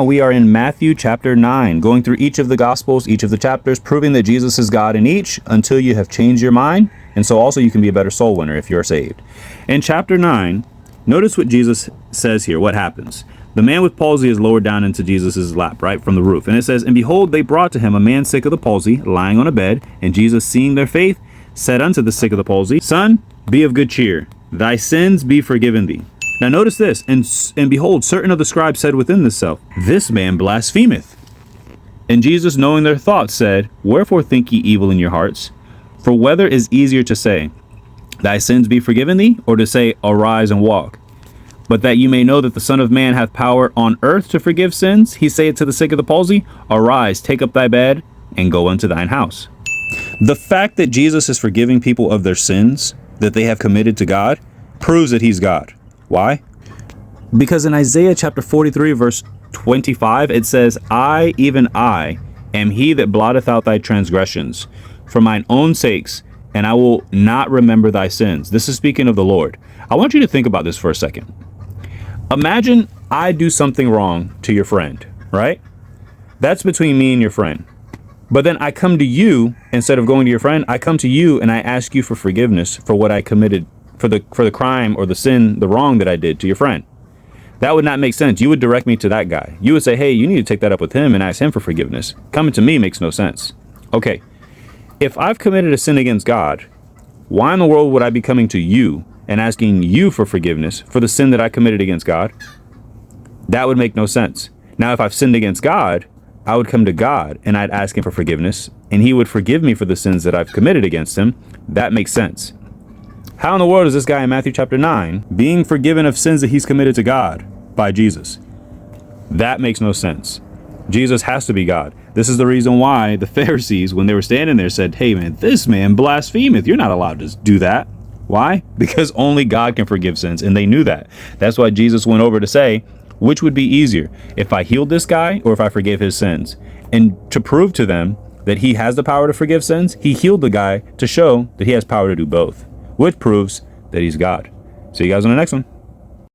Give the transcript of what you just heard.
we are in Matthew chapter 9, going through each of the Gospels, each of the chapters, proving that Jesus is God in each until you have changed your mind. And so also you can be a better soul winner if you're saved. In chapter 9, notice what Jesus says here, what happens. The man with palsy is lowered down into Jesus's lap, right, from the roof. And it says, and behold, they brought to him a man sick of the palsy, lying on a bed. And Jesus, seeing their faith, said unto the sick of the palsy, Son, be of good cheer. Thy sins be forgiven thee. Now notice this, and behold, certain of the scribes said within themselves, This man blasphemeth. And Jesus, knowing their thoughts, said, Wherefore think ye evil in your hearts? For whether is easier to say, Thy sins be forgiven thee, or to say, Arise and walk? But that you may know that the Son of Man hath power on earth to forgive sins, he saith to the sick of the palsy, Arise, take up thy bed, and go unto thine house. The fact that Jesus is forgiving people of their sins that they have committed to God proves that he's God. Why? Because in Isaiah chapter 43, verse 25, it says, I, even I, am he that blotteth out thy transgressions for mine own sakes, and I will not remember thy sins. This is speaking of the Lord. I want you to think about this for a second. Imagine I do something wrong to your friend, right? That's between me and your friend. But then I come to you, instead of going to your friend, I come to you and I ask you for forgiveness for what I committed, for the crime or the sin, the wrong that I did to your friend. That would not make sense. You would direct me to that guy. You would say, hey, you need to take that up with him and ask him for forgiveness. Coming to me makes no sense. Okay, if I've committed a sin against God, why in the world would I be coming to you and asking you for forgiveness for the sin that I committed against God? That would make no sense. Now, if I've sinned against God, I would come to God and I'd ask him for forgiveness, and he would forgive me for the sins that I've committed against him. That makes sense. How in the world is this guy in Matthew chapter 9 being forgiven of sins that he's committed to God by Jesus? That makes no sense. Jesus has to be God. This is the reason why the Pharisees, when they were standing there, said, hey man, this man blasphemeth. You're not allowed to do that. Why? Because only God can forgive sins, and they knew that. That's why Jesus went over to say, which would be easier, if I healed this guy or if I forgave his sins? And to prove to them that he has the power to forgive sins, he healed the guy to show that he has power to do both, which proves that he's God. See you guys on the next one.